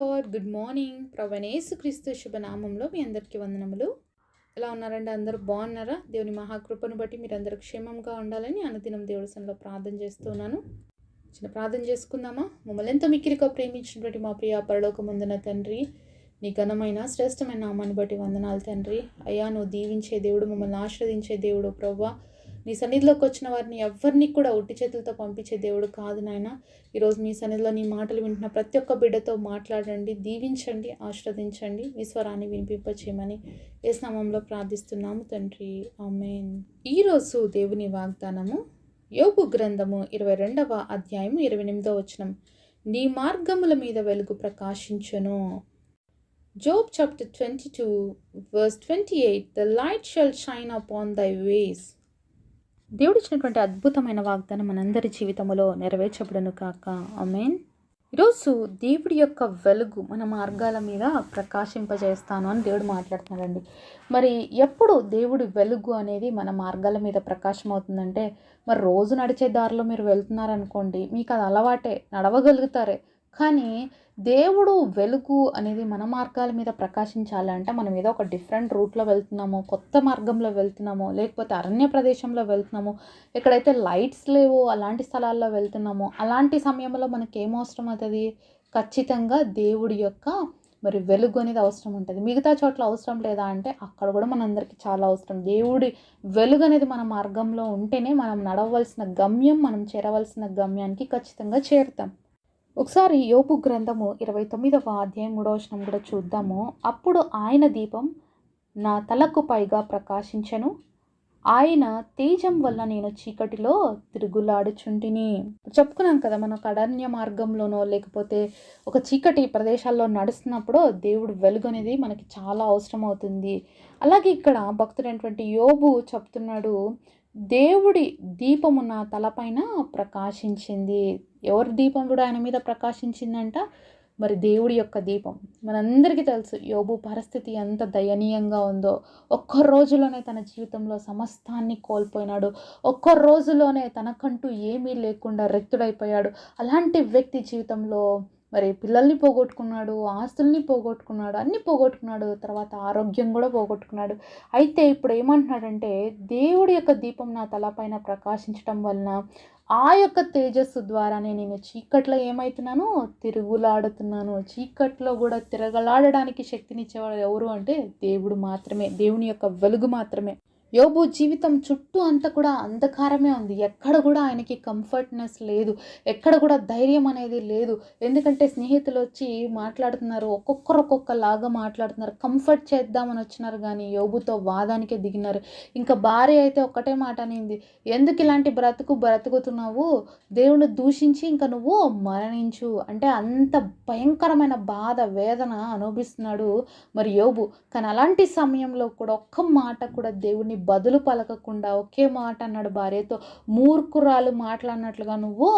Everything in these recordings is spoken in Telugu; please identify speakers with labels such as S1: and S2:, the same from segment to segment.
S1: Good morning. ప్రభువైన యేసుక్రీస్తు శుభనామంలో మీ అందరికీ వందనములు. ఎలా ఉన్నారండి? అందరూ బాగున్నారా? దేవుని మహాకృపను బట్టి మీరందరూ క్షేమంగా ఉండాలని అనుదినం దేవుడి సన్నిధిలో ప్రార్థన చేస్తున్నాను. చిన్న ప్రార్థన చేసుకుందామా? మమ్మల్ని ఎంతో మిక్కిలిగా ప్రేమించినటువంటి మా ప్రియ పరలోకమందున తండ్రి, నీ ఘనమైన శ్రేష్టమైన నామాన్ని బట్టి వందనాలు తండ్రి. అయ్యా, నువ్వు దీవించే దేవుడు, మమ్మల్ని ఆశీర్వదించే దేవుడు ప్రభువా. నీ సన్నిధిలోకి వచ్చిన వారిని ఎవరిని కూడా ఒట్టి చేతులతో పంపించే దేవుడు కాదు నాయన. ఈరోజు మీ సన్నిధిలో నీ మాటలు వింటున్న ప్రతి ఒక్క బిడ్డతో మాట్లాడండి, దీవించండి, ఆశీర్వదించండి. మీ స్వరాన్ని వినిపింపచేయమని యేసు నామములో ప్రార్థిస్తున్నాము తండ్రి, ఆమేన్. ఈరోజు దేవుని వాగ్దానము యోబు గ్రంథము 22వ అధ్యాయము 28వ వచనం. నీ మార్గముల మీద వెలుగు ప్రకాశించును. Job chapter 22 verse 28. The light shall shine upon thy ways. దేవుడు ఇచ్చినటువంటి అద్భుతమైన వాగ్దానం మనందరి జీవితంలో నెరవేర్చబడును కాక, ఆమేన్. ఈరోజు దేవుడి యొక్క వెలుగు మన మార్గాల మీద ప్రకాశింపజేస్తాను అని దేవుడు మాట్లాడుతున్నాడండి. మరి ఎప్పుడు దేవుడి వెలుగు అనేది మన మార్గాల మీద ప్రకాశం అవుతుందంటే, మరి రోజు నడిచే దారిలో మీరు వెళ్తున్నారనుకోండి, మీకు అది అలవాటే, నడవగలుగుతారే. కానీ దేవుడు వెలుగు అనేది మన మార్గాల మీద ప్రకాశించాలంటే మనం ఏదో ఒక డిఫరెంట్ రూట్లో వెళ్తున్నామో, కొత్త మార్గంలో వెళ్తున్నామో, లేకపోతే అరణ్య ప్రదేశంలో వెళ్తున్నామో, ఎక్కడైతే లైట్స్ లేవో అలాంటి స్థలాల్లో వెళ్తున్నామో, అలాంటి సమయంలో మనకి ఏం అవసరం అవుతుంది? ఖచ్చితంగా దేవుడి యొక్క మరి వెలుగు అనేది అవసరం ఉంటుంది. మిగతా చోట్ల అవసరం లేదా అంటే అక్కడ కూడా మనందరికీ చాలా అవసరం. దేవుడి వెలుగు అనేది మన మార్గంలో ఉంటేనే మనం నడవలసిన గమ్యం, మనం చేరవలసిన గమ్యానికి ఖచ్చితంగా చేరుతాం. ఒకసారి యోబు గ్రంథము 29వ అధ్యాయం 3వ వచనం కూడా చూద్దాము. అప్పుడు ఆయన దీపం నా తలకు పైగా ప్రకాశించెను, ఆయన తేజం వల్ల నేను చీకటిలో తిరుగులాడుచుంటిని. చెప్పుకున్నాం కదా, మనం అరణ్య మార్గంలోనో లేకపోతే ఒక చీకటి ప్రదేశాల్లో నడుస్తున్నప్పుడు దేవుడు వెలుగు అనేది మనకి చాలా అవసరం అవుతుంది. అలాగే ఇక్కడ భక్తుడైనటువంటి యోబు చెప్తున్నాడు, దేవుడి దీపము నా తలపైన ప్రకాశించింది. ఎవరి దీపం కూడా ఆయన మీద ప్రకాశించిందంట? మరి దేవుడి యొక్క దీపం. మనందరికీ తెలుసు యోబు పరిస్థితి ఎంత దయనీయంగా ఉందో. ఒక్క రోజులోనే తన జీవితంలో సమస్తాన్ని కోల్పోయినాడు. ఒక్క రోజులోనే తనకంటూ ఏమీ లేకుండా రెత్తుడైపోయాడు. అలాంటి వ్యక్తి జీవితంలో మరి పిల్లల్ని పోగొట్టుకున్నాడు, ఆస్తుల్ని పోగొట్టుకున్నాడు, అన్నీ పోగొట్టుకున్నాడు, తర్వాత ఆరోగ్యం కూడా పోగొట్టుకున్నాడు. అయితే ఇప్పుడు ఏమంటున్నాడంటే, దేవుడి యొక్క దీపం నా తలపైన ప్రకాశించటం వలన ఆ యొక్క తేజస్సు ద్వారానే నేను చీకట్లో ఏమవుతున్నాను? తిరుగులాడుతున్నాను. చీకట్లో కూడా తిరగలాడడానికి శక్తినిచ్చేవాడు ఎవరు అంటే దేవుడు మాత్రమే, దేవుని యొక్క వెలుగు మాత్రమే. యోబు జీవితం చుట్టూ అంతా కూడా అంధకారమే ఉంది. ఎక్కడ కూడా ఆయనకి కంఫర్ట్నెస్ లేదు, ఎక్కడ కూడా ధైర్యం అనేది లేదు. ఎందుకంటే స్నేహితులు వచ్చి మాట్లాడుతున్నారు, ఒక్కొక్కలాగా మాట్లాడుతున్నారు, కంఫర్ట్ చేద్దామని వచ్చినారు కానీ యోబుతో వాదానికే దిగినారు. ఇంకా భార్య అయితే ఒక్కటే మాట అనింది, ఎందుకు ఇలాంటి బ్రతుకుతున్నావు? దేవుని దూషించి ఇంకా నువ్వు మరణించు అంటే అంత భయంకరమైన బాధ, వేదన అనుభవిస్తున్నాడు మరి యోబు. కానీ అలాంటి సమయంలో కూడా ఒక్క మాట కూడా దేవుని బదులు పలకకుండా ఒకే మాట అన్నాడు భార్యతో, మూర్ఖురాలు మాట్లాడినట్లుగా నువ్వు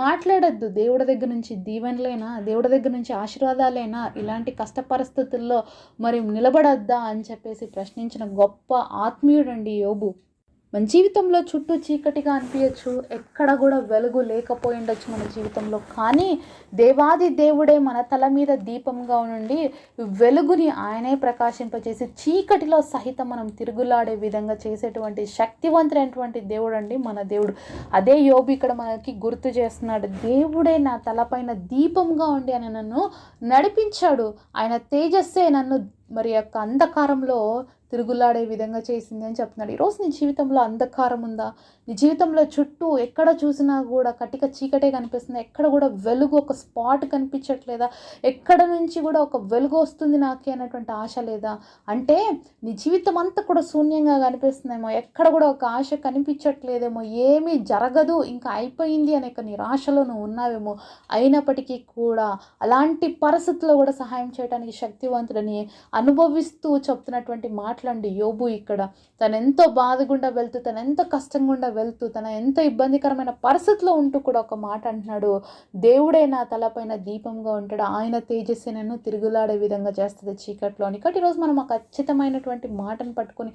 S1: మాట్లాడద్దు. దేవుడి దగ్గర నుంచి దీవెనలేనా, దేవుడి దగ్గర నుంచి ఆశీర్వాదాలేనా, ఇలాంటి కష్ట పరిస్థితుల్లో మరి నిలబడద్దా అని చెప్పేసి ప్రశ్నించిన గొప్ప ఆత్మీయుడండి యోబు. మన జీవితంలో చుట్టూ చీకటిగా అనిపించచ్చు, ఎక్కడ కూడా వెలుగు లేకపోయిండొచ్చు మన జీవితంలో. కానీ దేవాది దేవుడే మన తల మీద దీపంగా ఉండి వెలుగుని ఆయనే ప్రకాశింపజేసి చీకటిలో సహితం మనం తిరుగులాడే విధంగా చేసేటువంటి శక్తివంతుడైనటువంటి దేవుడు అండి మన దేవుడు. అదే యోబు ఇక్కడ మనకి గుర్తు చేస్తున్నాడు, దేవుడే నా తలపైన దీపంగా ఉండి ఆయన నన్ను నడిపించాడు, ఆయన తేజస్సే నన్ను మరి యొక్క అంధకారంలో తిరుగులాడే విధంగా చేసింది అని చెప్తున్నాడు. ఈరోజు నీ జీవితంలో అంధకారం ఉందా? నీ జీవితంలో చుట్టూ ఎక్కడ చూసినా కూడా కటిక చీకటే కనిపిస్తుంది, ఎక్కడ కూడా వెలుగు ఒక స్పాట్ కనిపించట్లేదా? ఎక్కడ నుంచి కూడా ఒక వెలుగు వస్తుంది నాకే అనేటువంటి ఆశ లేదా? అంటే నీ జీవితం అంతా కూడా శూన్యంగా కనిపిస్తుందేమో, ఎక్కడ కూడా ఒక ఆశ కనిపించట్లేదేమో, ఏమీ జరగదు ఇంకా అయిపోయింది అనే నిరాశలో నువ్వు ఉన్నావేమో. అయినప్పటికీ కూడా అలాంటి పరిస్థితుల్లో కూడా సహాయం చేయడానికి శక్తివంతుడని అనుభవిస్తూ చెప్తున్నటువంటి మాటలండి యోబు. ఇక్కడ తను ఎంతో బాధగుండా వెళ్తూ, తను ఎంతో కష్టం గుండా వెళ్తూ, తన ఎంతో ఇబ్బందికరమైన పరిస్థితిలో ఉంటూ కూడా ఒక మాట అంటున్నాడు, దేవుడే నా తలపైన దీపంగా ఉంటాడు, ఆయన తేజస్సు నన్ను తిరుగులాడే విధంగా చేస్తుంది చీకట్లో అని. కాబట్టి ఈరోజు మనం ఆ ఖచ్చితమైనటువంటి మాటను పట్టుకొని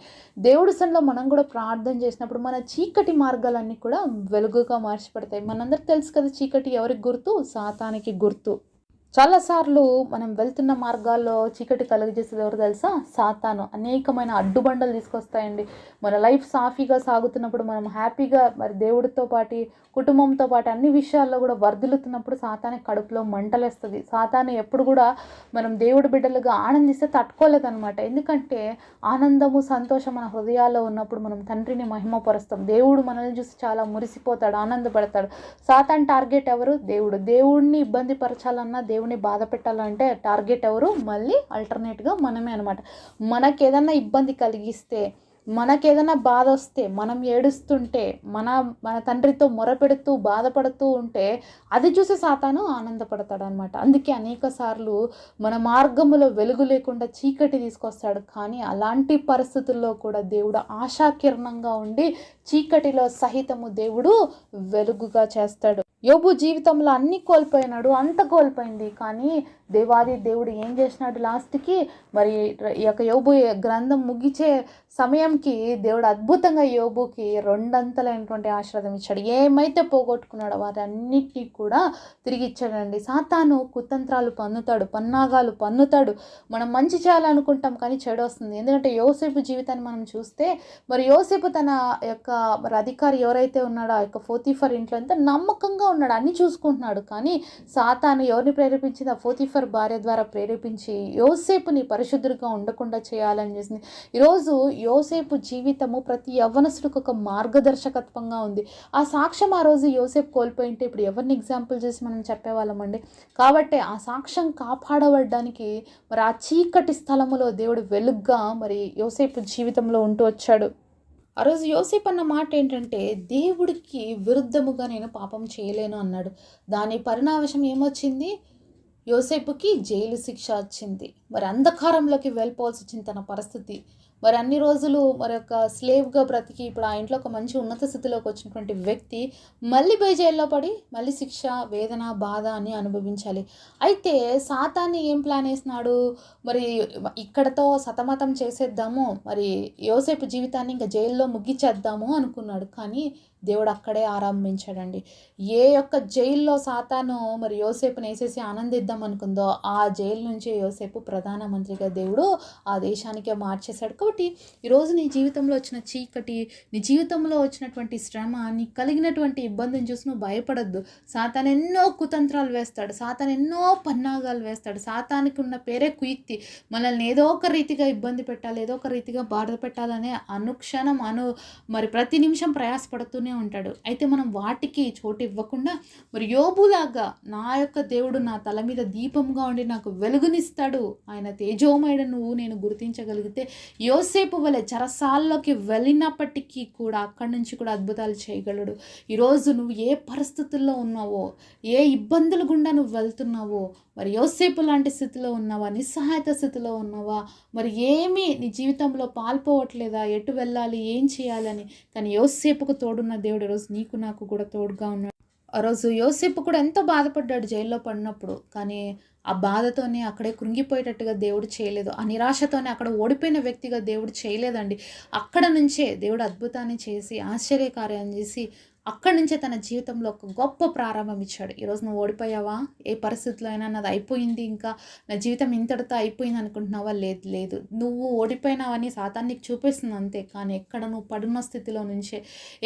S1: దేవుడి సన్నిధిలో మనం కూడా ప్రార్థన చేసినప్పుడు మన చీకటి మార్గాలన్నీ కూడా వెలుగుగా మార్చిపడతాయి. మనందరికీ తెలుసు కదా, చీకటి ఎవరికి గుర్తు? సాతానికి గుర్తు. చాలాసార్లు మనం వెళ్తున్న మార్గాల్లో చీకటి కలుగజేసేది ఎవరు తెలుసా? సాతాను. అనేకమైన అడ్డుబండలు తీసుకొస్తాయండి. మన లైఫ్ సాఫీగా సాగుతున్నప్పుడు మనం హ్యాపీగా మరి దేవుడితో పాటి, కుటుంబంతో పాటు అన్ని విషయాల్లో కూడా వర్ధిల్లుతున్నప్పుడు సాతాను కడుపులో మంటలేస్తది. సాతాను ఎప్పుడు కూడా మనం దేవుడి బిడ్డలుగా ఆనందిస్తే తట్టుకోలేదనమాట. ఎందుకంటే ఆనందము, సంతోషం మన హృదయాల్లో ఉన్నప్పుడు మనం తండ్రిని మహిమపరుస్తాం. దేవుడు మనల్ని చూసి చాలా మురిసిపోతాడు, ఆనందపడతాడు. సాతాను టార్గెట్ ఎవరు? దేవుడు. దేవుడిని ఇబ్బంది పరచాలన్నా, దేవుడిని బాధ పెట్టాలంటే టార్గెట్ ఎవరు? మళ్ళీ ఆల్టర్నేట్గా మనమే అనమాట. మనకేదన్నా ఇబ్బంది కలిగిస్తే, మనకేదైనా బాధ వస్తే, మనం ఏడుస్తుంటే, మన మన తండ్రితో మొరపెడుతూ బాధపడుతూ ఉంటే అది చూసి సాతాను ఆనందపడతాడనమాట. అందుకే అనేక సార్లు మన మార్గములో వెలుగు లేకుండా చీకటి తీసుకొస్తాడు. కానీ అలాంటి పరిస్థితుల్లో కూడా దేవుడు ఆశాకిరణంగా ఉండి చీకటిలో సహితము దేవుడు వెలుగుగా చేస్తాడు. యోబు జీవితంలో అన్నీ కోల్పోయినాడు, అంత కోల్పోయింది. కానీ దేవాది దేవుడు ఏం చేసినాడు లాస్ట్కి? మరి ఈ యొక్క యోబు గ్రంథం ముగిచే సమయంకి దేవుడు అద్భుతంగా యోబుకి రెండంతలైనటువంటి ఆశీర్వాదం ఇచ్చాడు. ఏమైతే పోగొట్టుకున్నాడో వాటన్నిటినీ కూడా తిరిగి ఇచ్చాడండి. సాతాను కుతంత్రాలు పన్నుతాడు, పన్నాగాలు పన్నుతాడు. మనం మంచి చేయాలనుకుంటాం కానీ చెడు వస్తుంది. ఎందుకంటే యోసేపు జీవితాన్ని మనం చూస్తే, మరి యోసేపు తన యొక్క మరి అధికారి ఎవరైతే ఉన్నాడో ఆ యొక్క పోతీఫర్ ఇంట్లో ఎంత నమ్మకంగా ఉన్నాడు, అన్నీ చూసుకుంటున్నాడు. కానీ సాతాను ఎవరిని ప్రేరేపించింది? ఆ పోతీఫర్ భార్య ద్వారా ప్రేరేపించి యోసేపుని పరిశుద్ధుడిగా ఉండకుండా చేయాలని చేసింది. ఈరోజు యోసేపు జీవితము ప్రతి యవ్వనస్తుడికి ఒక మార్గదర్శకత్వంగా ఉంది. ఆ సాక్ష్యం ఆ రోజు యోసేపు కోల్పోయింటే ఇప్పుడు ఎవరిని ఎగ్జాంపుల్ చేసి మనం చెప్పేవాళ్ళమండి. కాబట్టి ఆ సాక్ష్యం కాపాడబడడానికి మరి ఆ చీకటి స్థలములో దేవుడు వెలుగ్గా మరి యోసేపు జీవితంలో ఉంటూ వచ్చాడు. ఆ రోజు యోసేపు అన్న మాట ఏంటంటే, దేవుడికి విరుద్ధముగా నేను పాపం చేయలేను అన్నాడు. దాని పరిణామం ఏమొచ్చింది? యోసేపుకి జైలు శిక్ష వచ్చింది. మరి అంధకారంలోకి వెళ్ళిపోవాల్సి వచ్చింది తన పరిస్థితి. మరి అన్ని రోజులు మరి ఒక స్లేవ్గా బ్రతికి ఇప్పుడు ఆ ఇంట్లో ఒక మంచి ఉన్నత స్థితిలోకి వచ్చినటువంటి వ్యక్తి మళ్ళీ పోయి జైల్లో పడి మళ్ళీ శిక్ష, వేదన, బాధ అని అనుభవించాలి. అయితే సాతాన్ని ఏం ప్లాన్ వేసినాడు? మరి ఇక్కడతో సతమతం చేసేద్దాము, మరి యోసేపు జీవితాన్ని ఇంకా జైల్లో ముగిచేద్దాము అనుకున్నాడు. కానీ దేవుడు అక్కడే ఆరంభించాడండి. ఏ యొక్క జైల్లో సాతాను మరి యోసేపుని వేసేసి ఆనందిద్దాం అనుకుందో ఆ జైలు నుంచి యోసేపు ప్రధానమంత్రిగా దేవుడు ఆ దేశానికే మార్చేశాడు. కాబట్టి ఈరోజు నీ జీవితంలో వచ్చిన చీకటి, నీ జీవితంలో వచ్చినటువంటి శ్రమ, నీకు కలిగినటువంటి ఇబ్బందిని చూసి నువ్వు భయపడద్దు. సాతాను ఎన్నో కుతంత్రాలు వేస్తాడు, సాతాను ఎన్నో పన్నాగాలు వేస్తాడు. సాతానికి ఉన్న పేరే కుయుక్తి. మనల్ని ఏదో ఒక రీతిగా ఇబ్బంది పెట్టాలి, ఏదో ఒక రీతిగా బాధ పెట్టాలనే అనుక్షణం మరి ప్రతి నిమిషం ప్రయాసపడుతూనే ఉంటాడు. అయితే మనం వాటికి చోటు ఇవ్వకుండా మరి యోబులాగా నా యొక్క దేవుడు నా తల మీద దీపంగా ఉండి నాకు వెలుగునిస్తాడు, ఆయన తేజోమయుడు నువ్వు నేను గుర్తించగలిగితే యోసేపు వలె చెరసాల్లోకి వెళ్ళినప్పటికీ కూడా అక్కడి నుంచి కూడా అద్భుతాలు చేయగలడు. ఈరోజు నువ్వు ఏ పరిస్థితుల్లో ఉన్నావో, ఏ ఇబ్బందుల గుండా నువ్వు వెళ్తున్నావో, మరి యోసేపు లాంటి స్థితిలో ఉన్నావా, నిస్సహాయత స్థితిలో ఉన్నావా, మరి ఏమీ నీ జీవితంలో పాల్పోవట్లేదా, ఎటు వెళ్ళాలి, ఏం చేయాలని? కానీ యోసేపుకు తోడున్న దేవుడు ఈరోజు నీకు నాకు కూడా తోడుగా ఉన్నాడు. ఆ రోజు యోసేపు కూడా ఎంతో బాధపడ్డాడు జైల్లో పడినప్పుడు. కానీ ఆ బాధతోనే అక్కడే కృంగిపోయేటట్టుగా దేవుడు చేయలేదు. ఆ నిరాశతోనే అక్కడ ఓడిపోయిన వ్యక్తిగా దేవుడు చేయలేదండి. అక్కడ నుంచే దేవుడు అద్భుతాన్ని చేసి ఆశ్చర్యకార్యాన్ని చేసి అక్కడి నుంచే తన జీవితంలో ఒక గొప్ప ప్రారంభం ఇచ్చాడు. ఈరోజు నువ్వు ఓడిపోయావా? ఏ పరిస్థితిలో అయినా నాది అయిపోయింది, ఇంకా నా జీవితం ఇంతటితో అయిపోయింది అనుకుంటున్నావా? లేదు లేదు, నువ్వు ఓడిపోయినావని సాతాను నీకు చూపిస్తుంది అంతే. కానీ ఎక్కడ నువ్వు పడున్న స్థితిలో నుంచే,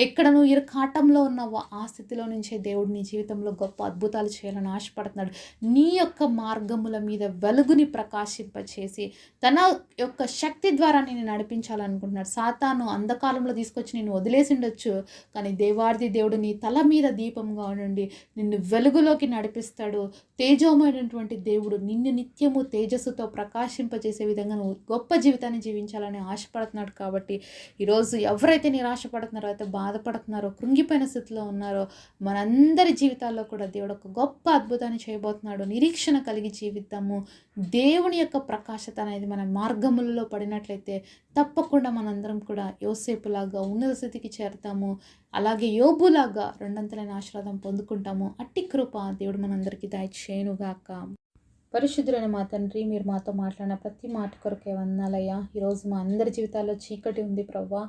S1: ఎక్కడ నువ్వు ఇరుకాటంలో ఉన్నావో ఆ స్థితిలో నుంచే దేవుడు నీ జీవితంలో గొప్ప అద్భుతాలు చేయాలని ఆశపడుతున్నాడు. నీ యొక్క మార్గముల మీద వెలుగుని ప్రకాశింపచేసి తన యొక్క శక్తి ద్వారా నేను నడిపించాలనుకుంటున్నాడు. సాతాను అంధకారంలో తీసుకొచ్చి నేను వదిలేసి ఉండొచ్చు, కానీ దేవాది దేవుడు నీ తల మీద దీపంగా ఉండి నిన్ను వెలుగులోకి నడిపిస్తాడు. తేజోమైనటువంటి దేవుడు నిన్ను నిత్యము తేజస్సుతో ప్రకాశింపజేసే విధంగా నువ్వు గొప్ప జీవితాన్ని జీవించాలని ఆశపడుతున్నాడు. కాబట్టి ఈరోజు ఎవరైతే నిరాశపడుతున్నారో, అయితే బాధపడుతున్నారో, కృంగిపోయిన స్థితిలో ఉన్నారో, మనందరి జీవితాల్లో కూడా దేవుడు ఒక గొప్ప అద్భుతాన్ని చేయబోతున్నాడు. నిరీక్షణ కలిగి జీవితాము. దేవుని యొక్క ప్రకాశత అనేది మన మార్గములలో పడినట్లయితే తప్పకుండా మనందరం కూడా యోసేపులాగా ఉన్నత స్థితికి చేరుతాము. అలాగే యోబులాగా రెండంతలైన ఆశీర్వాదం పొందుకుంటాము. అట్టి కృప దేవుడు మనందరికీ దయచేయునుగాక. పరిశుద్ధులైన మా తండ్రి, మీరు మాతో మాట్లాడిన ప్రతి మాట కొరకే వందనాలయ్యా. ఈరోజు మా అందరి జీవితాల్లో చీకటి ఉంది ప్రవ్వా.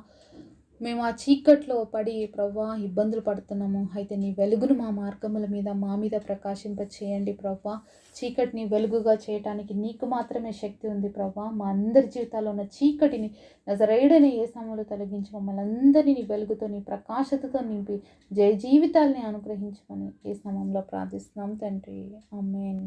S1: మేము ఆ చీకట్లో పడి ప్రవ్వా ఇబ్బందులు పడుతున్నాము. అయితే నీ వెలుగును మా మార్గముల మీద మా మీద ప్రకాశింప చేయండి ప్రవ్వా. చీకటిని వెలుగుగా చేయటానికి నీకు మాత్రమే శక్తి ఉంది ప్రవ్వా. మా అందరి జీవితాల్లో ఉన్న చీకటిని నజరేయుడైన యేసునామములో తొలగించి మమ్మల్ని అందరినీ నీ వెలుగుతో నీ ప్రకాశతతో నింపి జయ జీవితాల్ని అనుగ్రహించమని యేసునామములో ప్రార్థిస్తున్నాం తండ్రి. ఆమేన్.